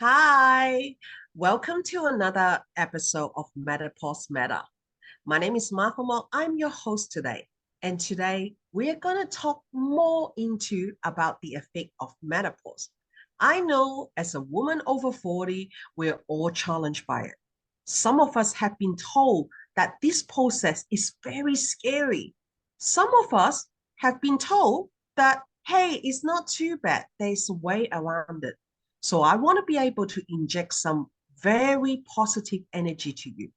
Hi, welcome to another episode of Menopause Matter. My name is Martha Mo. I'm your host today. And today we are going to talk more into about the effect of menopause. I know as a woman over 40, we're all challenged by it. Some of us have been told that this process is very scary. Some of us have been told that, hey, it's not too bad. There's a way around it. So I want to be able to inject some very positive energy to you.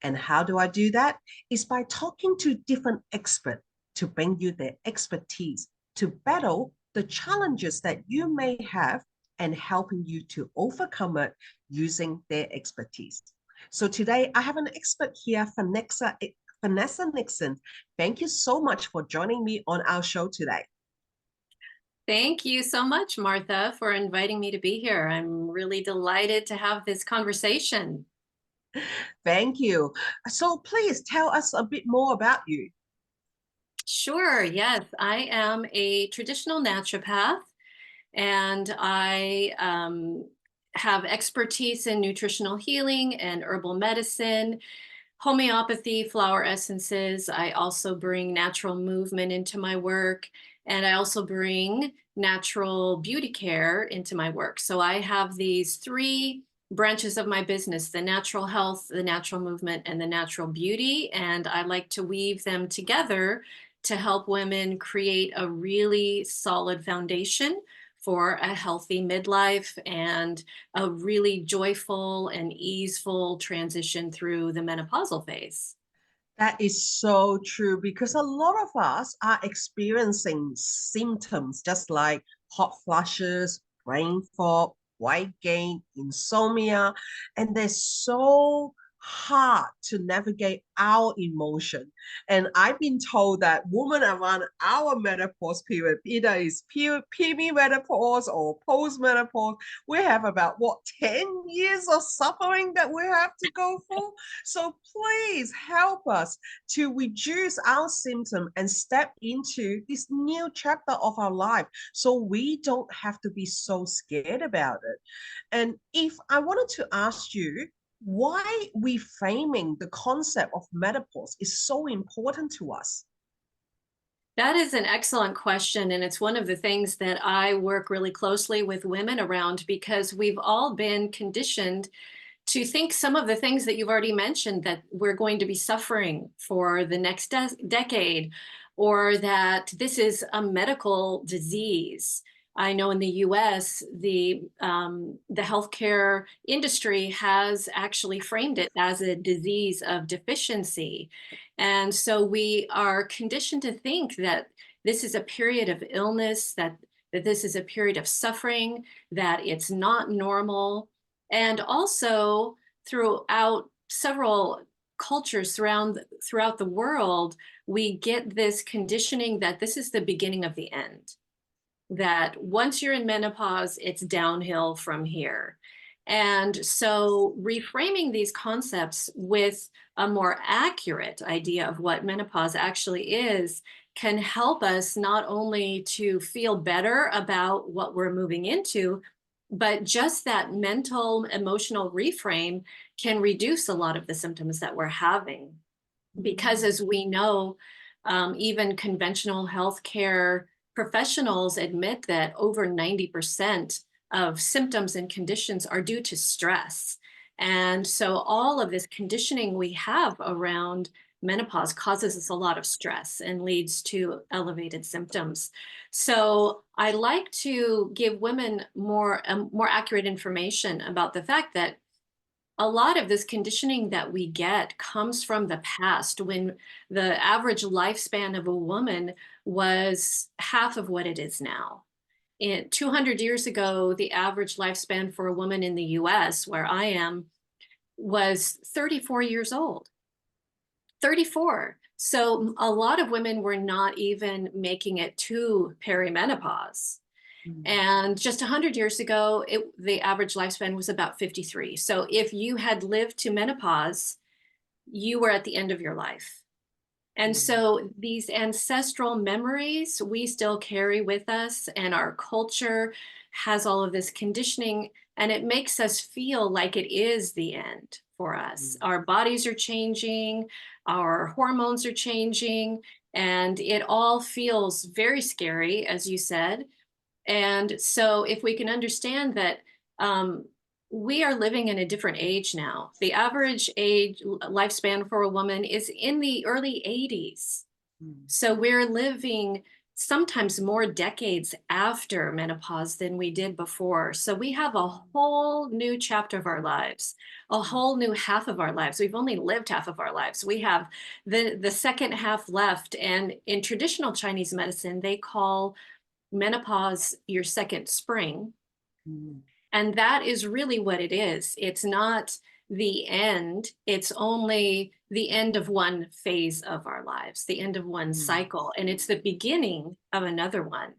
And how do I do that? Is by talking to different experts to bring you their expertise to battle the challenges that you may have and helping you to overcome it using their expertise. So today I have an expert here, Vanessa Nixon. Thank you so much for joining me on our show today. Thank you so much, Martha, for inviting me to be here. I'm really delighted to have this conversation. Thank you. So please tell us a bit more about you. Sure, yes, I am a traditional naturopath and I have expertise in nutritional healing and herbal medicine, homeopathy, flower essences. I also bring natural movement into my work, and I also bring natural beauty care into my work. So I have these three branches of my business: the natural health, the natural movement, and the natural beauty. And I like to weave them together to help women create a really solid foundation for a healthy midlife and a really joyful and easeful transition through the menopausal phase. That is so true because a lot of us are experiencing symptoms just like hot flushes, brain fog, weight gain, insomnia, and they're so hard to navigate our emotion. And I've been told that women around our menopause period, either is perimenopause or postmenopause, we have about what 10 years of suffering that we have to go through. So please help us to reduce our symptom and step into this new chapter of our life so we don't have to be so scared about it. And if I wanted to ask you, why reframing the concept of menopause is so important to us? That is an excellent question. And it's one of the things that I work really closely with women around because we've all been conditioned to think some of the things that you've already mentioned, that we're going to be suffering for the next decade, or that this is a medical disease. I know in the US, the healthcare industry has actually framed it as a disease of deficiency. And so we are conditioned to think that this is a period of illness, that this is a period of suffering, that it's not normal. And also throughout several cultures throughout the world, we get this conditioning that this is the beginning of the end, that once you're in menopause, it's downhill from here. And so reframing these concepts with a more accurate idea of what menopause actually is can help us not only to feel better about what we're moving into, but just that mental, emotional reframe can reduce a lot of the symptoms that we're having. Because as we know, even conventional healthcare professionals admit that over 90% of symptoms and conditions are due to stress. And so all of this conditioning we have around menopause causes us a lot of stress and leads to elevated symptoms. So I like to give women more accurate information about the fact that a lot of this conditioning that we get comes from the past, when the average lifespan of a woman was half of what it is now. 200 years ago, the average lifespan for a woman in the US, where I am, was 34 years old. 34. So a lot of women were not even making it to perimenopause. Mm. And just 100 years ago, the average lifespan was about 53. So if you had lived to menopause, you were at the end of your life. And Mm. so these ancestral memories we still carry with us, and our culture has all of this conditioning. and it makes us feel like it is the end for us. Our bodies are changing, our hormones are changing, and it all feels very scary, as you said. And so, if we can understand that we are living in a different age now, the average age lifespan for a woman is in the early 80s. Mm. So, we're living sometimes more decades after menopause than we did before. So, we have a whole new chapter of our lives, a whole new half of our lives. We've only lived half of our lives. We have the second half left. And in traditional Chinese medicine, they call menopause your second spring. Mm. And that is really what it is. It's not the end, it's only the end of one phase of our lives, the end of one Mm. cycle, and it's the beginning of another one.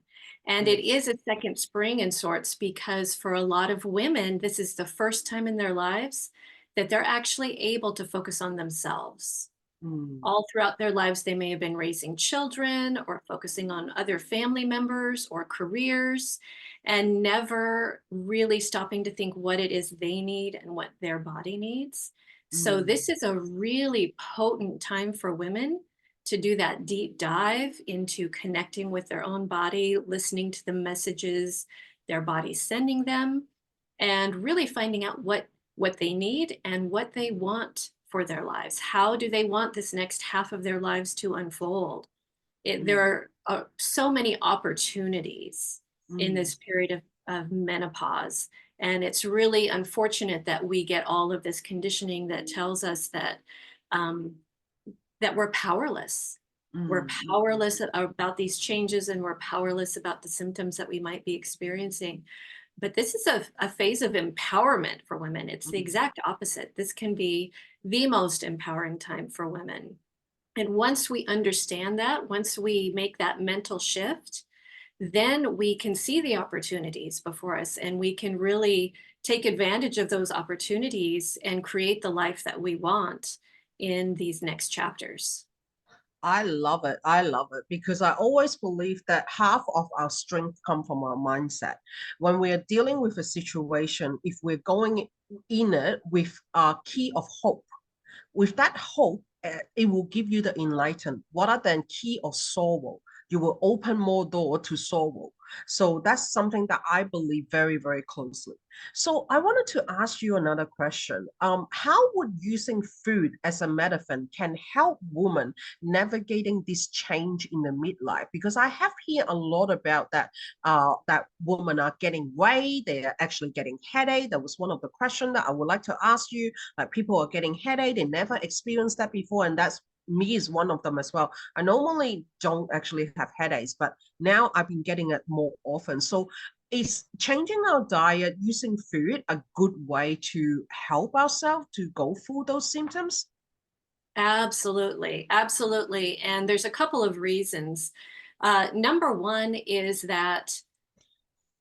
And it Yes. is a second spring in sorts because for a lot of women, this is the first time in their lives that they're actually able to focus on themselves. Mm. All throughout their lives, they may have been raising children or focusing on other family members or careers and never really stopping to think what it is they need and what their body needs. So, Mm. this is a really potent time for women to do that deep dive into connecting with their own body, listening to the messages their body's sending them, and really finding out what they need and what they want for their lives. How do they want this next half of their lives to unfold? There Mm. are so many opportunities in Mm. this period of menopause. And it's really unfortunate that we get all of this conditioning that tells us um, that we're powerless. We're Mm. powerless about these changes and we're powerless about the symptoms that we might be experiencing. But this is a phase of empowerment for women. It's the Mm. exact opposite. This can be the most empowering time for women. And once we understand that, once we make that mental shift, then we can see the opportunities before us and we can really take advantage of those opportunities and create the life that we want in these next chapters. I love it. I love it because I always believe that half of our strength come from our mindset. When we are dealing with a situation, if we're going in it with a key of hope, with that hope, it will give you the enlightened. What are the key of sorrow? You will open more door to sorrow. So that's something that I believe very, very closely. So I wanted to ask you another question. How would using food as a medicine can help women navigating this change in the midlife? Because I have heard a lot about that. That women are getting weight, they are actually getting headache. That was one of the questions that I would like to ask you. Like people are getting headache, they never experienced that before, and that's me is one of them as well. I normally don't actually have headaches, but now I've been getting it more often. So is changing our diet using food a good way to help ourselves to go through those symptoms? Absolutely, absolutely. And there's a couple of reasons. Number one is that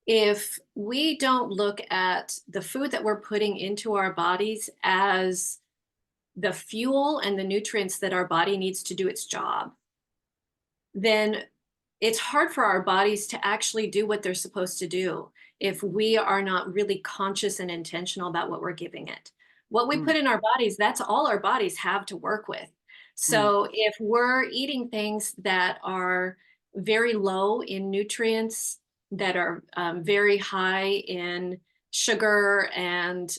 if we don't look at the food that we're putting into our bodies as the fuel and the nutrients that our body needs to do its job, then it's hard for our bodies to actually do what they're supposed to do if we are not really conscious and intentional about what we're giving it. What we Mm. put in our bodies, that's all our bodies have to work with. Mm. So if we're eating things that are very low in nutrients, that are very high in sugar and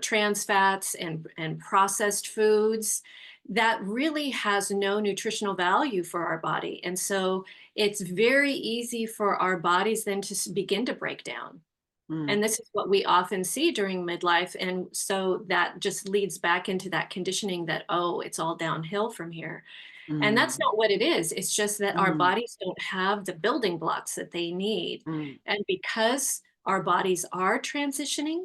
trans fats and processed foods, that really has no nutritional value for our body. And so it's very easy for our bodies then to begin to break down. Mm. And this is what we often see during midlife. And so that just leads back into that conditioning that, oh, it's all downhill from here. And that's Mm. not what it is. It's just that our Mm. bodies don't have the building blocks that they need. Mm. And because our bodies are transitioning,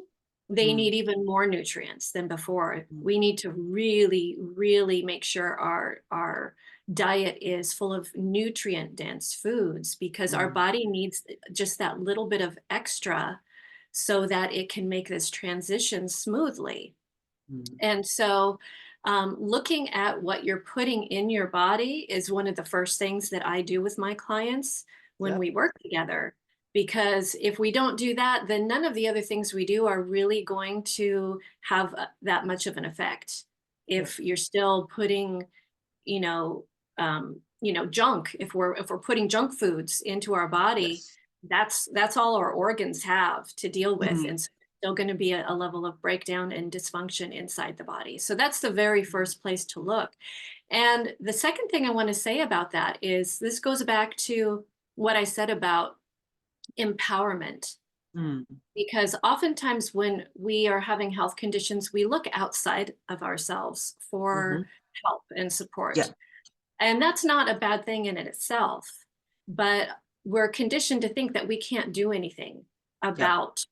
they Mm. need even more nutrients than before. Mm. We need to really, really make sure our diet is full of nutrient dense foods because our Mm. body needs just that little bit of extra so that it can make this transition smoothly. Mm. And so, looking at what you're putting in your body is one of the first things that I do with my clients when Yep. we work together. Because if we don't do that, then none of the other things we do are really going to have that much of an effect. Yeah. If you're still putting, you know, junk, if we're putting junk foods into our body, Yes. that's all our organs have to deal with. Mm. And so there's still going to be a level of breakdown and dysfunction inside the body. So that's the very first place to look. And the second thing I want to say about that is this goes back to what I said about empowerment, Mm. because oftentimes when we are having health conditions, we look outside of ourselves for Hmm. help and support. Yeah. And that's not a bad thing in itself, but we're conditioned to think that we can't do anything Yeah. about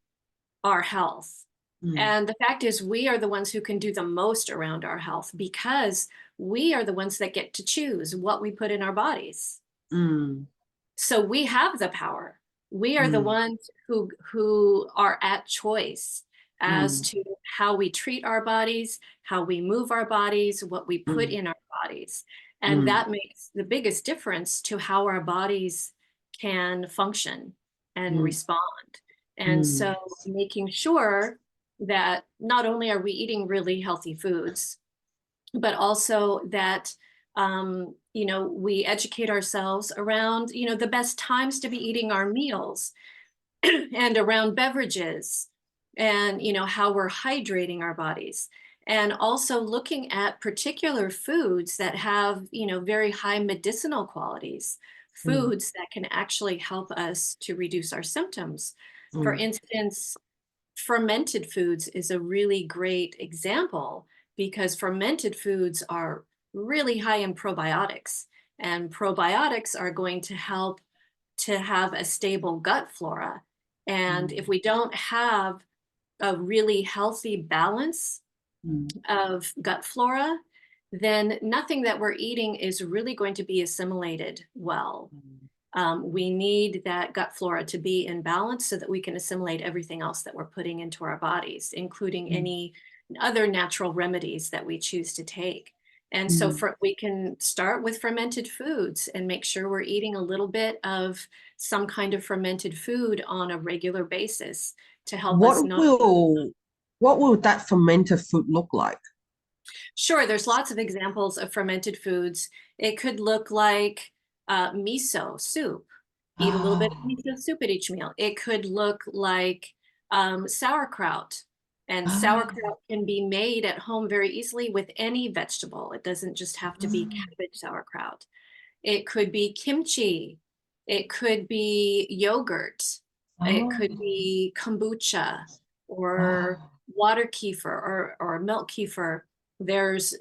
our health. Mm. And the fact is, we are the ones who can do the most around our health because we are the ones that get to choose what we put in our bodies. Mm. So we have the power. We are the Mm. ones who are at choice as Mm. to how we treat our bodies, how we move our bodies, what we put Mm. in our bodies. And Mm. that makes the biggest difference to how our bodies can function and Mm. respond. And Mm. so making sure that not only are we eating really healthy foods, but also that we educate ourselves around the best times to be eating our meals and around beverages and how we're hydrating our bodies, and also looking at particular foods that have very high medicinal qualities, Mm. foods that can actually help us to reduce our symptoms. For Mm. instance, fermented foods is a really great example because fermented foods are really high in probiotics, and probiotics are going to help to have a stable gut flora. And if Mm. we don't have a really healthy balance Mm. of gut flora, then nothing that we're eating is really going to be assimilated well. Mm. We need that gut flora to be in balance so that we can assimilate everything else that we're putting into our bodies, including Mm. any other natural remedies that we choose to take. And so Mm. we can start with fermented foods and make sure we're eating a little bit of some kind of fermented food on a regular basis to help us What not. will what will that fermented food look like? Sure, there's lots of examples of fermented foods. It could look like miso soup. Eat a little bit of Oh. miso soup at each meal. It could look like sauerkraut. And Oh. sauerkraut can be made at home very easily with any vegetable. It doesn't just have to be Oh. cabbage sauerkraut. It could be kimchi. It could be yogurt. It Oh. could be kombucha or Oh. water kefir or milk kefir. There's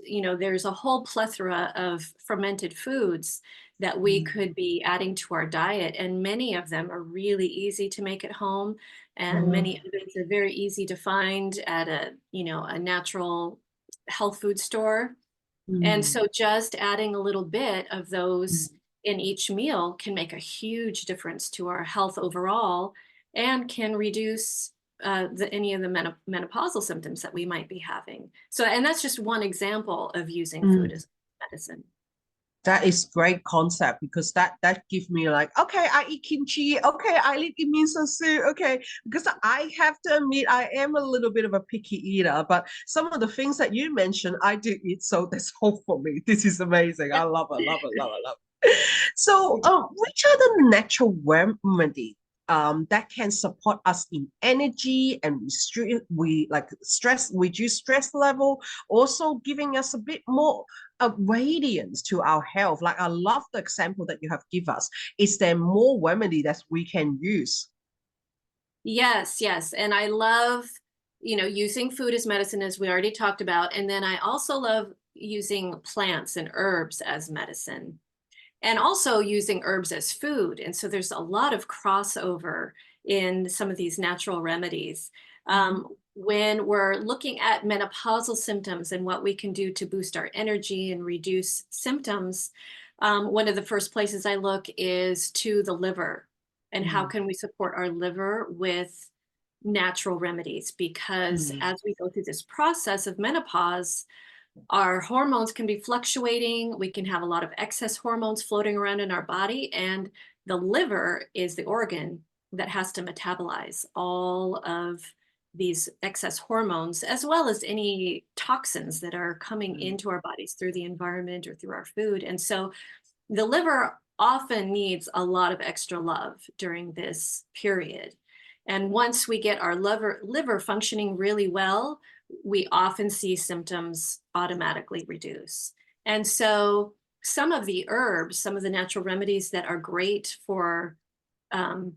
a whole plethora of fermented foods that we Mm. could be adding to our diet, and many of them are really easy to make at home, and Oh. many others are very easy to find at a natural health food store. And Mm. so just adding a little bit of those Mm. in each meal can make a huge difference to our health overall and can reduce any of the menopausal symptoms that we might be having. So, and that's just one example of using food Mm. as medicine. That is great concept because that gives me like, okay, I eat kimchi, okay, I eat miso soup, okay. Because I have to admit I am a little bit of a picky eater, but some of the things that you mentioned, I do eat, so that's hope for me. This is amazing. I love it, love it, love it, love it. So, which are the natural remedy that can support us in energy and we like stress, reduce stress level, also giving us a bit more radiance to our health? Like I love the example that you have given us. Is there more remedy that we can use? Yes, yes. And I love, using food as medicine, as we already talked about. And then I also love using plants and herbs as medicine, and also using herbs as food. And so there's a lot of crossover in some of these natural remedies. Mm-hmm. When we're looking at menopausal symptoms and what we can do to boost our energy and reduce symptoms, one of the first places I look is to the liver, and how can we support our liver with natural remedies? Because Mm-hmm. as we go through this process of menopause, our hormones can be fluctuating. We can have a lot of excess hormones floating around in our body, and the liver is the organ that has to metabolize all of these excess hormones, as well as any toxins that are coming Mm, into our bodies through the environment or through our food. And so the liver often needs a lot of extra love during this period. And once we get our liver functioning really well, we often see symptoms automatically reduce. And so some of the herbs, some of the natural remedies that are great for um,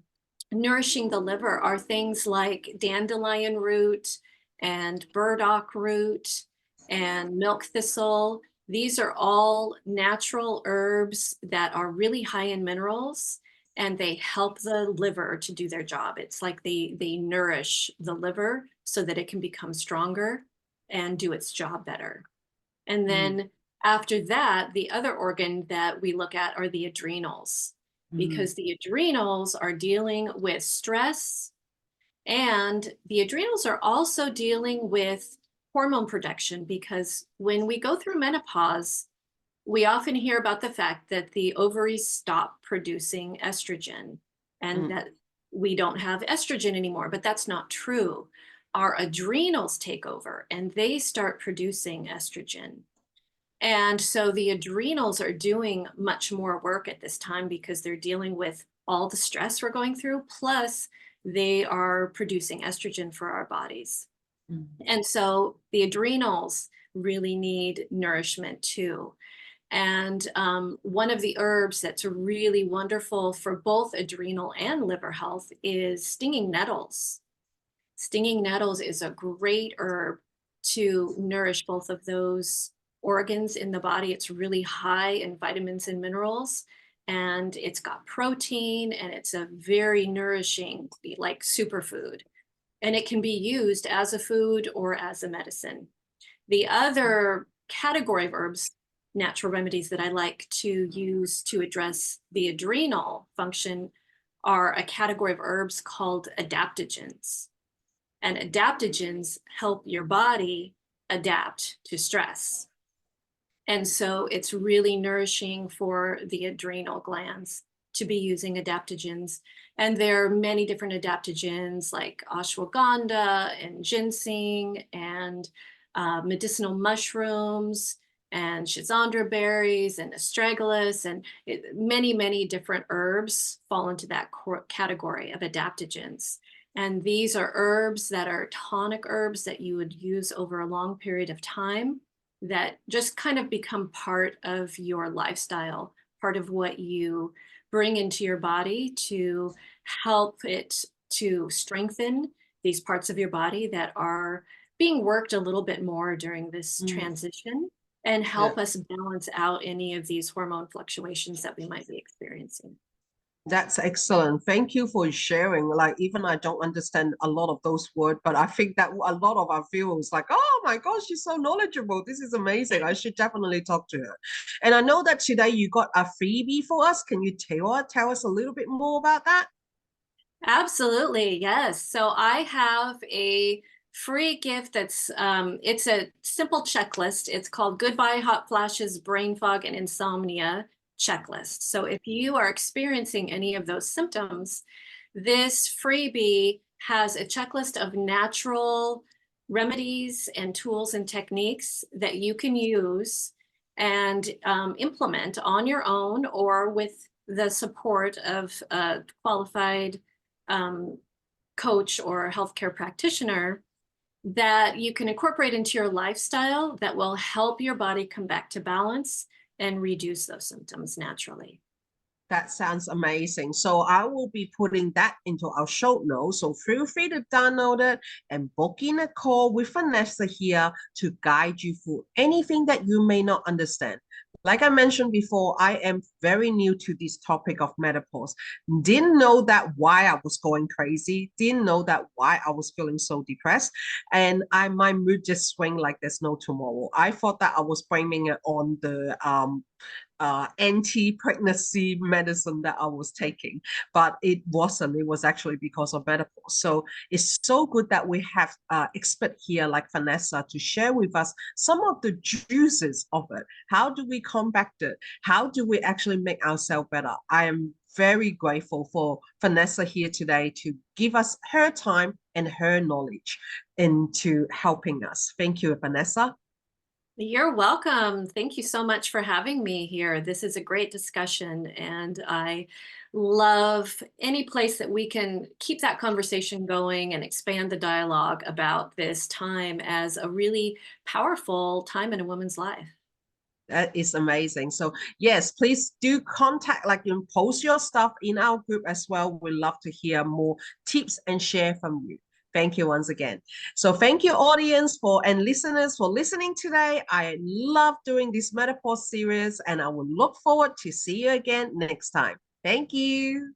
nourishing the liver are things like dandelion root and burdock root and milk thistle. These are all natural herbs that are really high in minerals, and they help the liver to do their job. It's like they nourish the liver so that it can become stronger and do its job better. And mm, then after that, the other organ that we look at are the adrenals, mm, because the adrenals are dealing with stress, and the adrenals are also dealing with hormone production. Because when we go through menopause, we often hear about the fact that the ovaries stop producing estrogen and mm, that we don't have estrogen anymore, but that's not true. Our adrenals take over and they start producing estrogen. And so the adrenals are doing much more work at this time because they're dealing with all the stress we're going through, plus they are producing estrogen for our bodies. mm, And so the adrenals really need nourishment too. And one of the herbs that's really wonderful for both adrenal and liver health is stinging nettles. Stinging nettles is a great herb to nourish both of those organs in the body. It's really high in vitamins and minerals, and it's got protein, and it's a very nourishing, like superfood. And it can be used as a food or as a medicine. The other category of herbs, natural remedies that I like to use to address the adrenal function are a category of herbs called adaptogens. And adaptogens help your body adapt to stress. And so it's really nourishing for the adrenal glands to be using adaptogens. And there are many different adaptogens like ashwagandha and ginseng and medicinal mushrooms and schizandra berries and astragalus and many, many different herbs fall into that category of adaptogens. And these are herbs that are tonic herbs that you would use over a long period of time that just kind of become part of your lifestyle, part of what you bring into your body to help it to strengthen these parts of your body that are being worked a little bit more during this mm. transition and Yeah. help us balance out any of these hormone fluctuations that we might be experiencing. That's excellent. Thank you for sharing. Like, even I don't understand a lot of those words, but I think that a lot of our viewers like, oh my gosh, she's so knowledgeable. This is amazing. I should definitely talk to her. And I know that today you got a freebie for us. Can you tell us a little bit more about that? Absolutely, yes. So I have a free gift that's it's a simple checklist. It's called Goodbye Hot Flashes, Brain Fog, and Insomnia checklist. So if you are experiencing any of those symptoms, this freebie has a checklist of natural remedies and tools and techniques that you can use and implement on your own or with the support of a qualified um, coach or healthcare practitioner that you can incorporate into your lifestyle that will help your body come back to balance and reduce those symptoms naturally. That sounds amazing. So I will be putting that into our show notes. So feel free to download it and book in a call with Vanessa here to guide you through anything that you may not understand. Like I mentioned before, I am very new to this topic of menopause. Didn't know that why I was going crazy. Didn't know that why I was feeling so depressed. And my mood just swing like there's no tomorrow. I thought that I was blaming it on the anti-pregnancy medicine that I was taking, but it wasn't. It was actually because of menopause. So it's so good that we have expert here like Vanessa to share with us some of the juices of it. How do we combat it? How do we actually make ourselves better? I am very grateful for Vanessa here today to give us her time and her knowledge into helping us. Thank you, Vanessa. You're welcome. Thank you so much for having me here. This is a great discussion, and I love any place that we can keep that conversation going and expand the dialogue about this time as a really powerful time in a woman's life. That is amazing. So yes, please do contact, like you post your stuff in our group as well. We love to hear more tips and share from you. Thank you once again. So thank you audience for and listeners for listening today. I love doing this menopause series and I will look forward to see you again next time. Thank you.